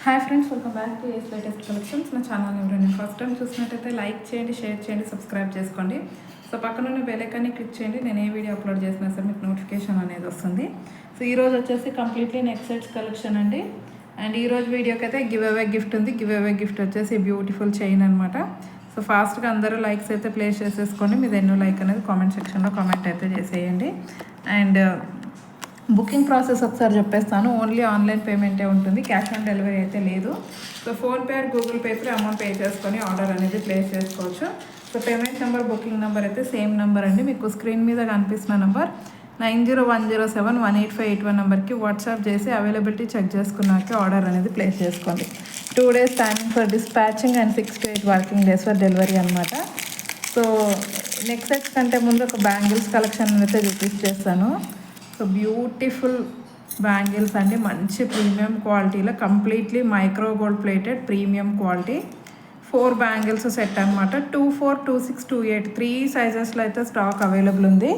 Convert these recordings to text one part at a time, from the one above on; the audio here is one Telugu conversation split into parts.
Hi friends, welcome back to S latest collections. నా ఛానల్ ఎవరైనా ఫస్ట్ టైం చూసినట్టయితే లైక్ చేయండి, షేర్ చేయండి, సబ్స్క్రైబ్ చేసుకోండి. సో పక్కన ఉన్న బెల్ ఐకాన్ని క్లిక్ చేయండి. నేను ఏ వీడియో అప్లోడ్ చేసినా సరే మీకు నోటిఫికేషన్ అనేది వస్తుంది. సో ఈరోజు వచ్చేసి కంప్లీట్లీ నెక్ సెట్స్ కలెక్షన్ అండి. అండ్ ఈరోజు వీడియోకి అయితే గివ్ అవే గిఫ్ట్ ఉంది. గివ్ అవే గిఫ్ట్ వచ్చేసి బ్యూటిఫుల్ చైన్ అనమాట. సో ఫాస్ట్గా అందరూ లైక్స్ అయితే ప్లేస్ చేసేసుకోండి. మీది ఎన్నో లైక్ అనేది కామెంట్ సెక్షన్లో కామెంట్ అయితే చేసేయండి. అండ్ బుకింగ్ ప్రాసెస్ ఒకసారి చెప్పేస్తాను. ఓన్లీ ఆన్లైన్ పేమెంటే ఉంటుంది, క్యాష్ ఆన్ డెలివరీ అయితే లేదు. సో ఫోన్పే ఆర్ గూగుల్ పేతో అమౌంట్ పే చేసుకొని ఆర్డర్ అనేది ప్లేస్ చేసుకోవచ్చు. So payment number, booking number అయితే సేమ్ నెంబర్ అండి. మీకు స్క్రీన్ మీద కనిపిస్తున్న నెంబర్ 9010718581 నెంబర్కి వాట్సాప్ చేసి అవైలబిలిటీ చెక్ చేసుకున్నాక ఆర్డర్ అనేది ప్లేస్ చేసుకోండి. 2 days timing for dispatching and 6 to 8 working days for delivery అనమాట. సో నెక్స్ట్ సెట్స్ కంటే ముందు ఒక బ్యాంగిల్స్ కలెక్షన్ అయితే చూపించేస్తాను. సో బ్యూటిఫుల్ బ్యాంగిల్స్ అండి, మంచి ప్రీమియం క్వాలిటీలో completely micro gold plated premium quality 4 bangles set అనమాట. 2, 4, 2, 6, 2, 8 3 సైజెస్లో అయితే స్టాక్ అవైలబుల్ ఉంది.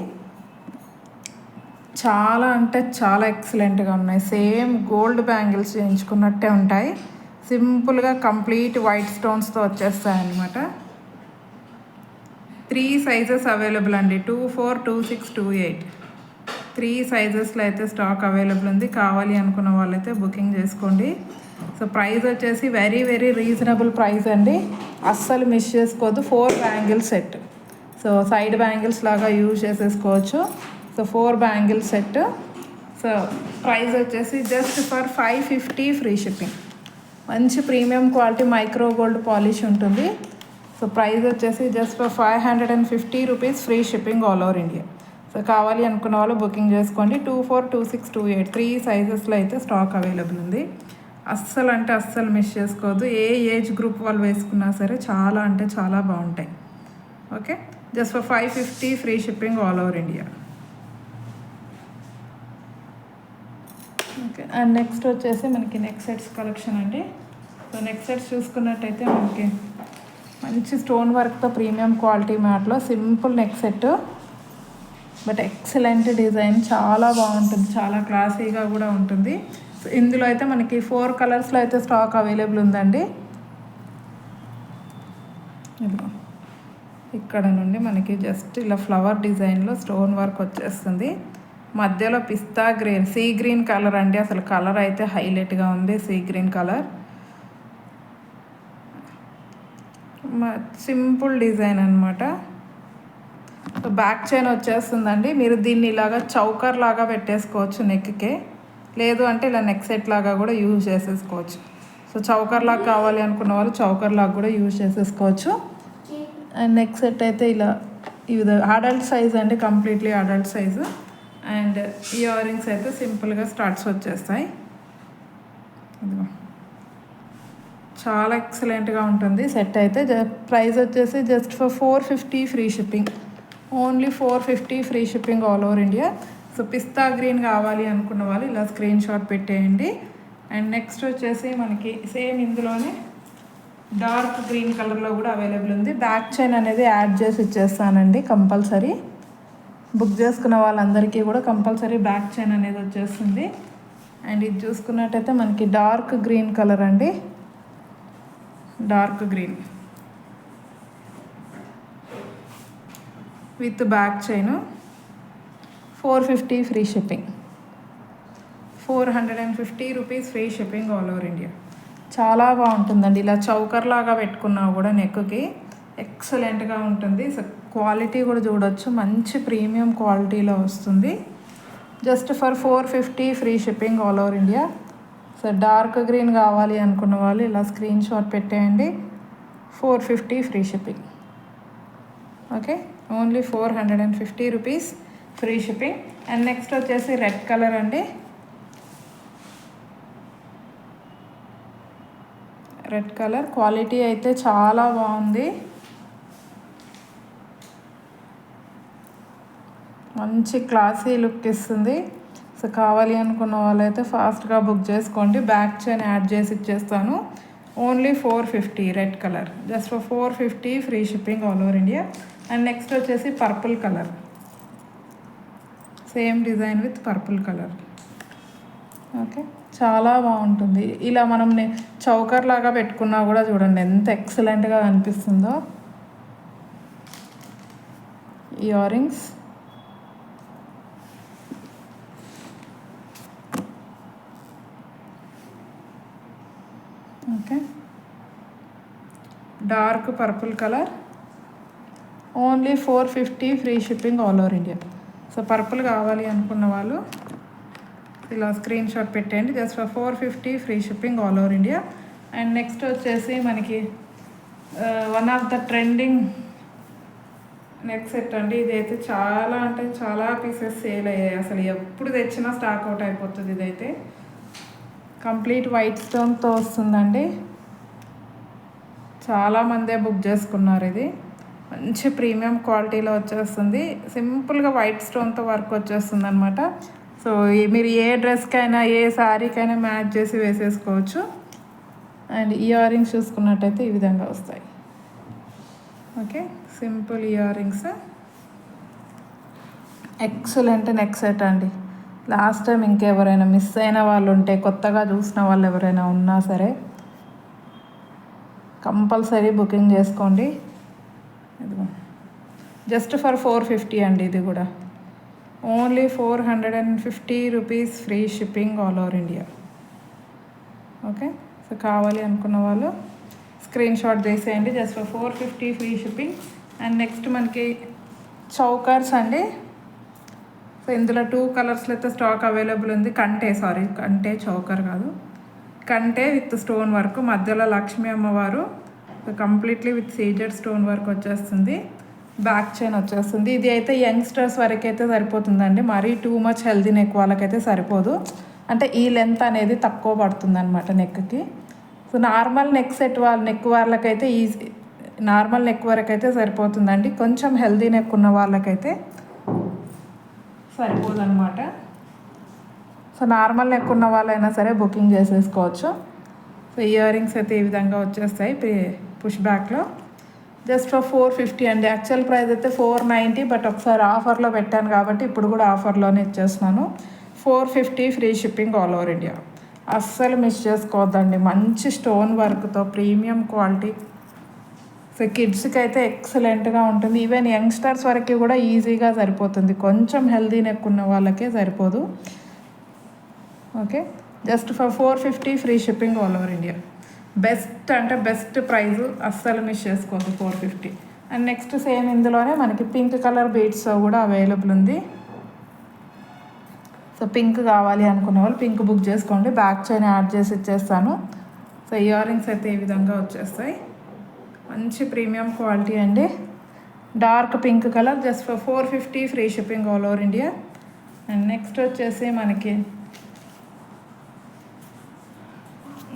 చాలా అంటే చాలా ఎక్సలెంట్గా ఉన్నాయి. సేమ్ గోల్డ్ బ్యాంగిల్స్ చేయించుకున్నట్టే ఉంటాయి. సింపుల్గా కంప్లీట్ వైట్ స్టోన్స్తో వచ్చేస్తాయి అన్నమాట. 3 సైజెస్ అవైలబుల్ అండి. 2, 4, 2, 6, 2, 8 3 సైజెస్లో అయితే స్టాక్ అవైలబుల్ ఉంది. కావాలి అనుకున్న వాళ్ళైతే బుకింగ్ చేసుకోండి. సో ప్రైస్ వచ్చేసి వెరీ వెరీ రీజనబుల్ ప్రైస్ అండి, అస్సలు మిస్ చేసుకోవద్దు. 4 bangle set. So side bangles లాగా యూజ్ చేసేసుకోవచ్చు. So 4 bangle set. So price వచ్చేసి జస్ట్ ఫర్ 550 ఫ్రీ షిప్పింగ్. మంచి premium quality micro gold polish ఉంటుంది. సో ప్రైస్ వచ్చేసి just for 550 rupees free shipping all over India. So కావాలి అనుకున్న వాళ్ళు బుకింగ్ చేసుకోండి. 2, 4, 2, 6, 2, 8 3 సైజెస్లో అయితే స్టాక్ అవైలబుల్ ఉంది. అస్సలు అంటే అస్సలు మిస్ చేసుకోవద్దు. ఏ ఏజ్ గ్రూప్ వాళ్ళు వేసుకున్నా సరే చాలా అంటే చాలా బాగుంటాయి. Okay, just for 550 free shipping all over India. Okay, and next వచ్చేసి మనకి నెక్ సెట్స్ కలెక్షన్ అండి. సో నెక్ సెట్స్ చూసుకున్నట్టయితే మనకి మంచి స్టోన్ వర్క్తో ప్రీమియం క్వాలిటీ మ్యాట్లో simple neck set, but excellent design, చాలా బాగుంటుంది, చాలా క్లాసీగా కూడా ఉంటుంది. సో ఇందులో అయితే మనకి 4 కలర్స్లో అయితే స్టాక్ అవైలబుల్ ఉందండి. ఇక్కడ నుండి మనకి జస్ట్ ఇలా ఫ్లవర్ డిజైన్లో స్టోన్ వర్క్ వచ్చేస్తుంది. మధ్యలో పిస్తా గ్రీన్, సీ గ్రీన్ కలర్ అండి. అసలు కలర్ అయితే హైలైట్గా ఉంది, sea green colour. Simple design అనమాట. సో బ్యాక్ చైన్ వచ్చేస్తుందండి. మీరు దీన్ని ఇలాగా చౌకర్ లాగా పెట్టేసుకోవచ్చు నెక్కే, లేదు అంటే ఇలా నెక్ సెట్ లాగా కూడా యూజ్ చేసేసుకోవచ్చు. సో చౌకర్ లాగా కావాలి అనుకున్న వాళ్ళు చౌకర్ లాగా కూడా యూజ్ చేసేసుకోవచ్చు. అండ్ నెక్ సెట్ అయితే ఇలా ఇది అడల్ట్ సైజ్ అండి, completely adult size. And ear rings అయితే సింపుల్గా స్టార్ట్స్ వచ్చేస్తాయి. చాలా ఎక్సలెంట్గా ఉంటుంది సెట్ అయితే. ప్రైస్ వచ్చేసి just for 450 free shipping. Only 450 free shipping all over India. So pista green కావాలి అనుకున్న వాళ్ళు ఇలా స్క్రీన్ షాట్ పెట్టేయండి. అండ్ నెక్స్ట్ వచ్చేసి మనకి సేమ్ ఇందులోనే డార్క్ గ్రీన్ కలర్లో కూడా అవైలబుల్ ఉంది. బ్యాక్ చైన్ అనేది యాడ్ చేసి ఇచ్చేస్తానండి కంపల్సరీ. బుక్ చేసుకున్న వాళ్ళందరికీ కూడా కంపల్సరీ బ్యాక్ చైన్ అనేది వచ్చేస్తుంది. అండ్ ఇది చూసుకున్నట్టయితే మనకి డార్క్ గ్రీన్ కలర్ అండి, dark green with back chain. 450 free shipping. 450 rupees free shipping all over India. చాలా బాగుంటుందండి. ఇలా చౌకర్ లాగా పెట్టుకున్నా కూడా నెక్కి ఎక్సలెంట్గా ఉంటుంది. సో క్వాలిటీ కూడా చూడొచ్చు, మంచి ప్రీమియం క్వాలిటీలో వస్తుంది. Just for 450 free shipping all over India. So dark green కావాలి అనుకున్న వాళ్ళు ఇలా స్క్రీన్ షాట్ పెట్టేయండి. 450 free shipping. Okay, only 450 rupees free shipping. And next వచ్చేసి రెడ్ కలర్ అండి. రెడ్ కలర్ క్వాలిటీ అయితే చాలా బాగుంది, మంచి క్లాసీ లుక్ ఇస్తుంది. సో కావాలి అనుకున్న వాళ్ళైతే ఫాస్ట్గా బుక్ చేసుకోండి. బ్యాక్ చైన్ యాడ్ చేసి ఇచ్చేస్తాను. Only 450 red colour, just for 450 free shipping all over India. And next వచ్చేసి purple colour, same design with purple colour. Okay, చాలా బాగుంటుంది. ఇలా మనం చౌకర్ లాగా పెట్టుకున్నా కూడా చూడండి ఎంత ఎక్సలెంట్గా కనిపిస్తుందో. Ear rings okay, dark purple colour, only 450 free shipping all over India. So purple కావాలి అనుకున్న వాళ్ళు ఇలా స్క్రీన్ షాట్ పెట్టేయండి. Just for 450 free shipping all over India. And next వచ్చేసి మనకి one of the trending neck set అండి. ఇదైతే చాలా అంటే చాలా పీసెస్ సేల్ అయ్యాయి. అసలు ఎప్పుడు తెచ్చినా స్టాక్ అవుట్ అయిపోతుంది. ఇదైతే కంప్లీట్ వైట్ స్టోన్తో వస్తుందండి. చాలామందే బుక్ చేసుకున్నారు. ఇది మంచి ప్రీమియం క్వాలిటీలో వచ్చేస్తుంది. సింపుల్గా వైట్ స్టోన్తో వర్క్ వచ్చేస్తుంది అనమాట. సో మీరు ఏ డ్రెస్కైనా ఏ శారీకైనా మ్యాచ్ చేసి వేసేసుకోవచ్చు. అండ్ ఇయర్ రింగ్స్ చూసుకున్నట్టయితే ఈ విధంగా వస్తాయి. Okay, simple ear rings, excellent neck set అండి. లాస్ట్ టైం ఇంకెవరైనా మిస్ అయిన వాళ్ళు ఉంటే, కొత్తగా చూసిన వాళ్ళు ఎవరైనా ఉన్నా సరే కంపల్సరీ బుకింగ్ చేసుకోండి. ఇదిగో జస్ట్ ఫర్ 450 అండి. ఇది కూడా only 450 rupees free shipping all over India. Okay, so కావాలి అనుకున్న వాళ్ళు స్క్రీన్ షాట్ తీసేయండి. Just for 450 free shipping. And next మనకి చౌకర్స్ అండి. సో ఇందులో 2 కలర్స్లో అయితే స్టాక్ అవైలబుల్ ఉంది. కంటే చౌకర్ కాదు, కంటే విత్ స్టోన్ వర్క్, మధ్యలో లక్ష్మీ అమ్మవారు, completely with CZ stone work వచ్చేస్తుంది. బ్యాక్ చైన్ వచ్చేస్తుంది. ఇది అయితే యంగ్స్టర్స్ వరకు అయితే సరిపోతుందండి. మరీ టూ మచ్ హెల్దీ నెక్ వాళ్ళకైతే సరిపోదు. అంటే ఈ లెంత్ అనేది తక్కువ పడుతుంది అనమాట నెక్కి. సో నార్మల్ నెక్ వాళ్ళకైతే ఈజీ, నార్మల్ నెక్ వరకు అయితే సరిపోతుందండి. కొంచెం హెల్దీ నెక్ ఉన్న వాళ్ళకైతే సరిపోదు అనమాట. సో నార్మల్ నెక్ ఉన్న వాళ్ళైనా సరే బుకింగ్ చేసేసుకోవచ్చు. సో ఇయర్ రింగ్స్ అయితే ఈ విధంగా వచ్చేస్తాయి పుష్ బ్యాక్లో. జస్ట్ ఫర్ 450 అండి. యాక్చువల్ ప్రైస్ అయితే 490, బట్ ఒకసారి ఆఫర్లో పెట్టాను కాబట్టి ఇప్పుడు కూడా ఆఫర్లోనే ఇచ్చేస్తున్నాను. 450 free shipping all over India. అస్సలు మిస్ చేసుకోవద్దండి. మంచి స్టోన్ వర్క్తో ప్రీమియం క్వాలిటీ. సో కిడ్స్కి అయితే ఎక్సలెంట్గా ఉంటుంది. ఈవెన్ యంగ్స్టర్స్ వరకు కూడా ఈజీగా సరిపోతుంది. కొంచెం హెల్దీ నెక్ ఉన్న వాళ్ళకే సరిపోదు. Okay, just for 450 free shipping all over India. Best అంటే బెస్ట్ ప్రైజు, అస్సలు మిస్ చేసుకోవద్దు 450. అండ్ నెక్స్ట్ సేమ్ ఇందులోనే మనకి పింక్ కలర్ బీడ్స్ కూడా అవైలబుల్ ఉంది. సో పింక్ కావాలి అనుకున్న వాళ్ళు పింక్ బుక్ చేసుకోండి. బ్యాక్ చైన్ యాడ్ చేసి ఇచ్చేస్తాను. సో ఇయర్ రింగ్స్ అయితే ఈ విధంగా వచ్చేస్తాయి. మంచి ప్రీమియం క్వాలిటీ అండి. Dark pink colour, just for 450 free shipping all over India. And next వచ్చేసి మనకి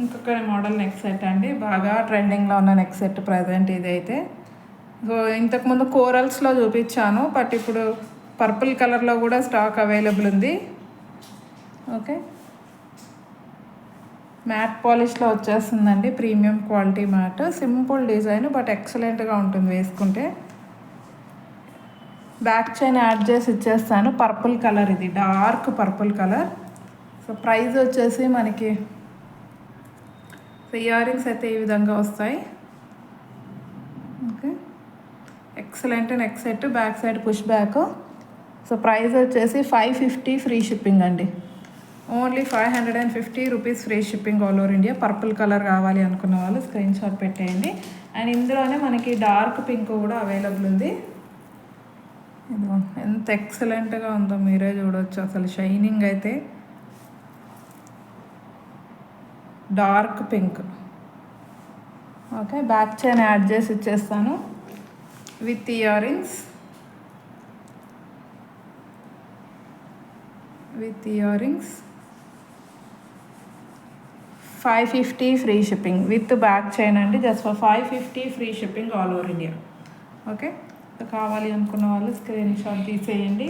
ఇంకొక మోడల్ నెక్ సెట్ అండి. బాగా ట్రెండింగ్లో ఉన్న నెక్ సెట్ ప్రజెంట్ ఇదైతే. సో ఇంతకుముందు కోరల్స్లో చూపించాను, బట్ ఇప్పుడు పర్పుల్ కలర్లో కూడా స్టాక్ అవైలబుల్ ఉంది. ఓకే, మ్యాట్ పాలిష్లో వచ్చేస్తుందండి. Premium quality mat, simple design but ఎక్సలెంట్గా ఉంటుంది వేసుకుంటే. బ్యాక్ చైన్ యాడ్ చేసి ఇచ్చేస్తాను. పర్పుల్ కలర్, ఇది dark purple colour. So price వచ్చేసి మనకి, సో ఇయర్ రింగ్స్ అయితే ఈ విధంగా వస్తాయి. Okay, excellent neck set, back side push back. So price వచ్చేసి 550 ఫ్రీ షిప్పింగ్ అండి. Only 550 rupees free shipping all over India. Purple colour కావాలి అనుకున్న వాళ్ళు స్క్రీన్ షాట్ పెట్టేయండి. అండ్ ఇందులోనే మనకి డార్క్ పింక్ కూడా అవైలబుల్ ఉంది. ఇదిగో ఎంత ఎక్సలెంట్గా ఉందో మీరే చూడవచ్చు. అసలు షైనింగ్ అయితే dark pink. Okay, back chain add చేసి ఇచ్చేస్తాను with ear rings. 550 free shipping with back chain అండి. Just for 550 free shipping all over India. Okay, కావాలి అనుకున్న వాళ్ళు స్క్రీన్ షాట్ తీసేయండి.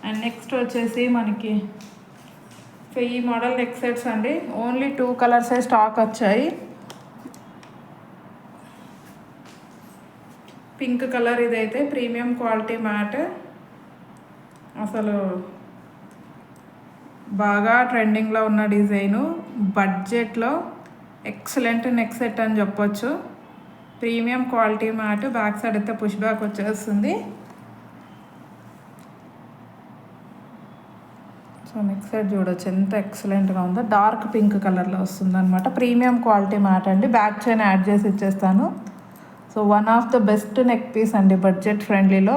అండ్ నెక్స్ట్ వచ్చేసి మనకి ఈ మోడల్ నెక్ సెట్స్ అండి. ఓన్లీ 2 కలర్సే స్టాక్ వచ్చాయి. పింక్ కలర్ ఇదైతే ప్రీమియం క్వాలిటీ మ్యాట్, అసలు బాగా ట్రెండింగ్లో ఉన్న డిజైను, బడ్జెట్లో ఎక్సలెంట్ నెక్ సెట్ అని చెప్పొచ్చు. Premium quality matte, back side అయితే పుష్ బ్యాక్ వచ్చేస్తుంది. సో నెక్ సెట్ చూడొచ్చు ఎంత ఎక్సలెంట్గా ఉందో. డార్క్ పింక్ కలర్లో వస్తుంది అనమాట. ప్రీమియం క్వాలిటీ మ్యాట్ అండి. బ్యాక్ చైన్ యాడ్ చేసి ఇచ్చేస్తాను. So one of the best neck piece అండి బడ్జెట్ ఫ్రెండ్లీలో.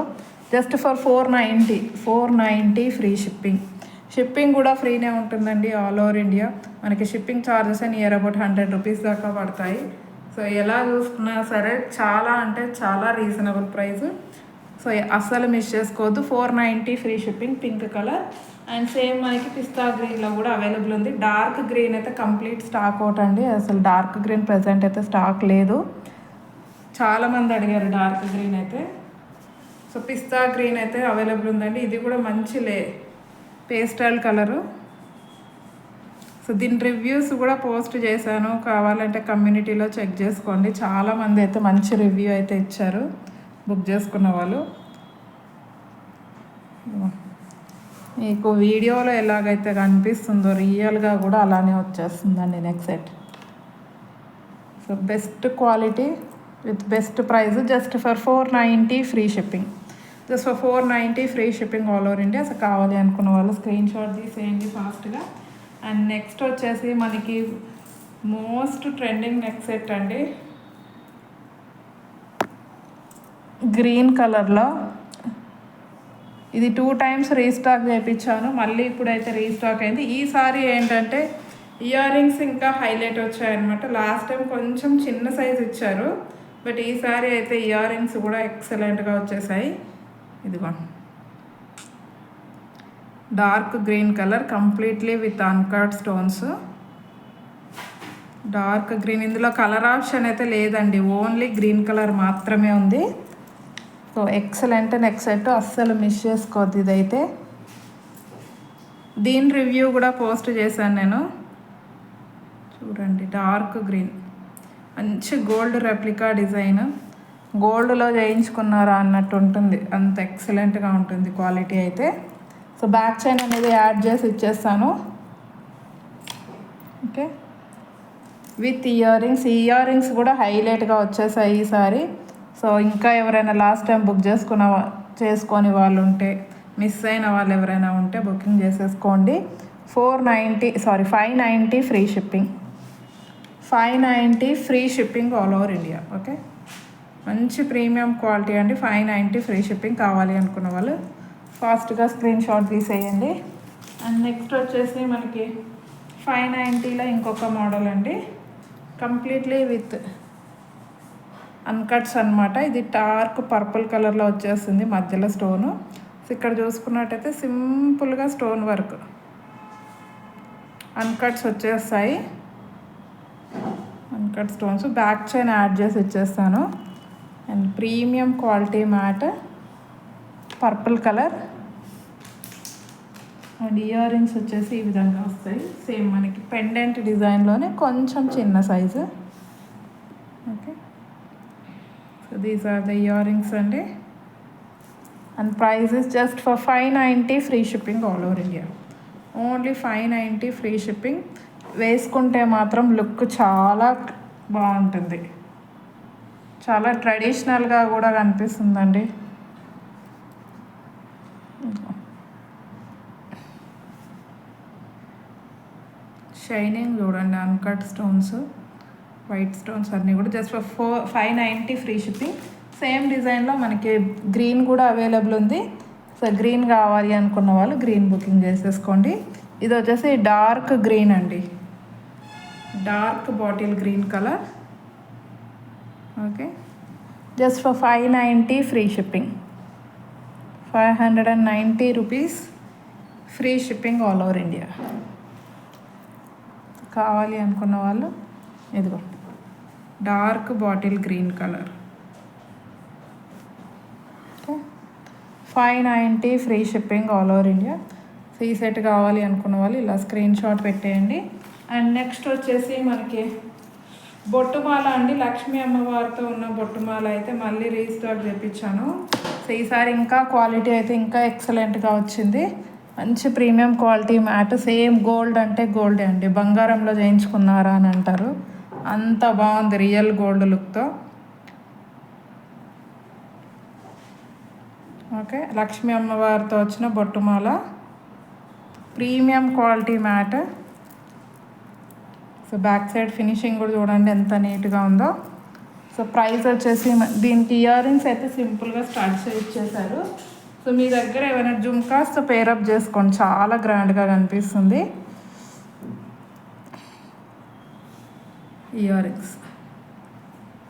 Just for 490 free shipping. Shipping కూడా ఫ్రీనే ఉంటుందండి ఆల్ ఓవర్ ఇండియా. మనకి shipping charges near about 100 rupees దాకా పడతాయి. సో ఎలా చూసుకున్నా సరే చాలా అంటే చాలా రీజనబుల్ ప్రైస్. సో అస్సలు మిస్ చేసుకోవద్దు. 490 free shipping, pink colour. And same మనకి పిస్తా గ్రీన్లో కూడా అవైలబుల్ ఉంది. డార్క్ గ్రీన్ అయితే కంప్లీట్ స్టాక్ అవుట్ అండి. అసలు డార్క్ గ్రీన్ ప్రజెంట్ అయితే స్టాక్ లేదు. చాలామంది అడిగారు డార్క్ గ్రీన్ అయితే. సో పిస్తా గ్రీన్ అయితే అవైలబుల్ ఉందండి. ఇది కూడా మంచి పేస్టల్ కలరు. సో దీని రివ్యూస్ కూడా పోస్ట్ చేశాను, కావాలంటే కమ్యూనిటీలో చెక్ చేసుకోండి. చాలామంది అయితే మంచి రివ్యూ అయితే ఇచ్చారు బుక్ చేసుకున్న వాళ్ళు. మీకు వీడియోలో ఎలాగైతే కనిపిస్తుందో రియల్గా కూడా అలానే వచ్చేస్తుందండి neck set. So best quality with best price, just for 490 free shipping. Just for 490 free shipping all over India. So కావాలి అనుకున్న వాళ్ళు స్క్రీన్ షాట్ తీసేయండి ఫాస్ట్గా. అండ్ నెక్స్ట్ వచ్చేసి మనకి మోస్ట్ ట్రెండింగ్ నెక్ సెట్ అండి. గ్రీన్ కలర్లో ఇది 2 టైమ్స్ రీస్టాక్ చేయించాను, మళ్ళీ ఇప్పుడైతే రీస్టాక్ అయింది. ఈసారి ఏంటంటే ఇయర్ రింగ్స్ ఇంకా హైలైట్ వచ్చాయన్నమాట. లాస్ట్ టైం కొంచెం చిన్న సైజ్ ఇచ్చారు, బట్ ఈసారి అయితే ఇయర్ రింగ్స్ కూడా ఎక్సలెంట్గా వచ్చేసాయి. ఇదిగో dark green colour, completely with uncut stones. Dark green, ఇందులో కలర్ ఆప్షన్ అయితే లేదండి, ఓన్లీ గ్రీన్ కలర్ మాత్రమే ఉంది. సో ఎక్సలెంట్ నెక్ సెట్, అస్సలు మిస్ చేసుకోవద్దు. ఇదైతే దీని రివ్యూ కూడా పోస్ట్ చేశాను నేను, చూడండి. డార్క్ గ్రీన్, మంచి గోల్డ్ రెప్లికా డిజైన్, గోల్డ్లో చేయించుకున్నారా అన్నట్టు ఉంటుంది, అంత ఎక్సలెంట్గా ఉంటుంది క్వాలిటీ అయితే. సో బ్యాక్ చైన్ అనేది యాడ్ చేసి ఇచ్చేస్తాను. Okay, with ear rings. Ear rings కూడా హైలైట్గా వచ్చేసాయి ఈసారి. సో ఇంకా ఎవరైనా లాస్ట్ టైం బుక్ చేసుకొని వాళ్ళు ఉంటే, మిస్ అయిన వాళ్ళు ఎవరైనా ఉంటే బుకింగ్ చేసేసుకోండి. 590 free shipping. 590 free shipping all over India. Okay, మంచి ప్రీమియం క్వాలిటీ అండి. 590 ఫ్రీ షిప్పింగ్. కావాలి అనుకున్న వాళ్ళు ఫాస్ట్గా స్క్రీన్ షాట్ తీసేయండి. అండ్ నెక్స్ట్ వచ్చేసి మనకి 590లో ఇంకొక మోడల్ అండి, కంప్లీట్లీ విత్ అన్కట్స్ అనమాట. ఇది డార్క్ పర్పుల్ కలర్లో వచ్చేస్తుంది, మధ్యలో స్టోను. సో ఇక్కడ చూసుకున్నట్టయితే సింపుల్గా స్టోన్ వర్క్, అన్కట్స్ వచ్చేస్తాయి, uncut stones. Back chain add చేసి ఇచ్చేస్తాను. And premium quality mat, purple colour. And ear rings వచ్చేసి ఈ విధంగా వస్తాయి, సేమ్ మనకి పెండెంట్ డిజైన్లోనే కొంచెం చిన్న size. Okay, so these are the ear rings అండి. And price is just for 590 free shipping all over India. Only 590 free shipping. వేసుకుంటే మాత్రం లుక్ చాలా బాగుంటుంది, చాలా ట్రెడిషనల్గా కూడా కనిపిస్తుందండి. షైనింగ్ చూడండి, అన్కట్ స్టోన్స్, వైట్ స్టోన్స్ అన్నీ కూడా just for 590 free shipping. Same డిజైన్లో మనకి గ్రీన్ కూడా అవైలబుల్ ఉంది. సో గ్రీన్ కావాలి అనుకున్న వాళ్ళు గ్రీన్ బుకింగ్ చేసేసుకోండి. ఇది వచ్చేసి డార్క్ గ్రీన్ అండి, dark bottle green colour. Okay, just for 590 free shipping. 590 rupees free shipping all over India. కావాలి అనుకున్న వాళ్ళు ఇదిగో dark bottle green colour. Okay, 590 free shipping all over India. So ఈ సెట్ కావాలి అనుకున్న వాళ్ళు ఇలా స్క్రీన్ షాట్ పెట్టేయండి. అండ్ నెక్స్ట్ వచ్చేసి మనకి బొట్టుమాల అండి, లక్ష్మీ అమ్మవారితో ఉన్న బొట్టుమాల అయితే మళ్ళీ రీస్టాక్ చేయించాను. సో ఈసారి ఇంకా క్వాలిటీ అయితే ఇంకా ఎక్సలెంట్గా వచ్చింది. మంచి premium quality matte, same gold అంటే గోల్డే అండి, బంగారంలో చేయించుకున్నారా అని అంటారు, అంత బాగుంది రియల్ గోల్డ్ లుక్తో. ఓకే, లక్ష్మీ అమ్మవారితో వచ్చిన బొట్టుమాల, premium quality matte. So back side finishing కూడా చూడండి ఎంత నీట్గా ఉందో. సో ప్రైస్ వచ్చేసి దీనికి ఇయర్ రింగ్స్ అయితే సింపుల్గా స్టార్ట్ ఇచ్చేసారు. సో మీ దగ్గర ఏమైనా జుమ్కాస్ పేరప్ చేసుకోండి, చాలా గ్రాండ్గా కనిపిస్తుంది. ఇయర్ రింగ్స్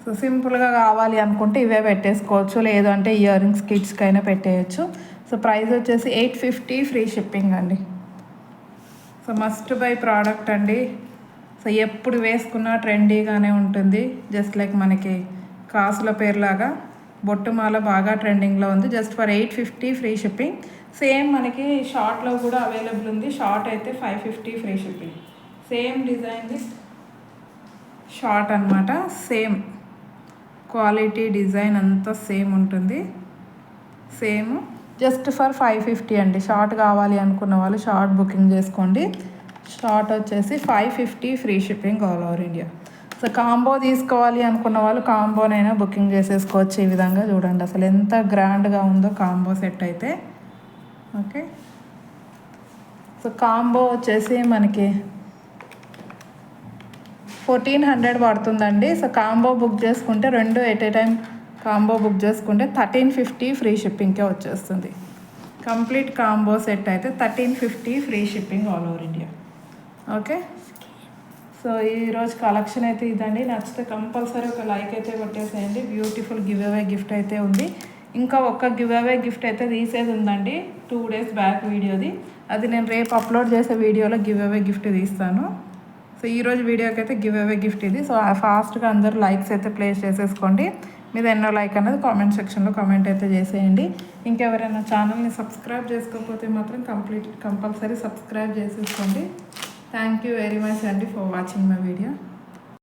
సో సింపుల్గా కావాలి అనుకుంటే ఇవే పెట్టేసుకోవచ్చు, లేదంటే ఇయర్ రింగ్స్ కిడ్స్కి అయినా పెట్టేయచ్చు. సో ప్రైస్ వచ్చేసి 850 ఫ్రీ షిప్పింగ్ అండి. సో మస్ట్ బై ప్రోడక్ట్ అండి. సో ఎప్పుడు వేసుకున్నా ట్రెండీగానే ఉంటుంది, జస్ట్ లైక్ మనకి కాసుల పేరులాగా బొట్టుమాల బాగా ట్రెండింగ్లో ఉంది. Just for 850 free shipping. Same మనకి షార్ట్లో కూడా అవైలబుల్ ఉంది, షార్ట్ అయితే 550 ఫ్రీ షిప్పింగ్. సేమ్ డిజైన్ది షార్ట్ అనమాట, సేమ్ క్వాలిటీ డిజైన్ అంతా సేమ్ ఉంటుంది, సేమ్ జస్ట్ ఫర్ 550 అండి. షార్ట్ కావాలి అనుకున్న వాళ్ళు షార్ట్ బుకింగ్ చేసుకోండి. షార్ట్ వచ్చేసి 550 free shipping all over India. So combo తీసుకోవాలి అనుకున్న వాళ్ళు కాంబోనైనా బుకింగ్ చేసేసుకోవచ్చు. ఈ విధంగా చూడండి అసలు ఎంత గ్రాండ్గా ఉందో కాంబో సెట్ అయితే. ఓకే, సో కాంబో వచ్చేసి మనకి 1400 పడుతుందండి. సో కాంబో బుక్ చేసుకుంటే రెండు at a time combo book చేసుకుంటే 1350 ఫ్రీ షిప్పింగ్కే వచ్చేస్తుంది. కంప్లీట్ కాంబో సెట్ అయితే 1350 free shipping all over India. Okay, so ఈరోజు కలెక్షన్ అయితే ఇదండి. నచ్చితే కంపల్సరీ ఒక లైక్ అయితే కొట్టేసేయండి. బ్యూటిఫుల్ గివ్ అవే గిఫ్ట్ అయితే ఉంది. ఇంకా ఒక గివ్ అవే గిఫ్ట్ అయితే తీసేది ఉందండి, 2 days బ్యాక్ వీడియోది. అది నేను రేపు అప్లోడ్ చేసే వీడియోలో గివ్ అవే గిఫ్ట్ తీస్తాను. సో ఈరోజు వీడియోకి అయితే గివ్ అవే గిఫ్ట్ ఇది. సో ఫాస్ట్గా అందరూ లైక్స్ అయితే ప్లేస్ చేసేసుకోండి. మీద ఎన్నో లైక్ అనేది కామెంట్ సెక్షన్లో కామెంట్ అయితే చేసేయండి. ఇంకెవరైనా ఛానల్ని సబ్స్క్రైబ్ చేసుకోకపోతే మాత్రం కంపల్సరీ సబ్స్క్రైబ్ చేసేసుకోండి. థ్యాంక్ యూ వెరీ మచ్ అండి ఫర్ వాచింగ్ మై వీడియో.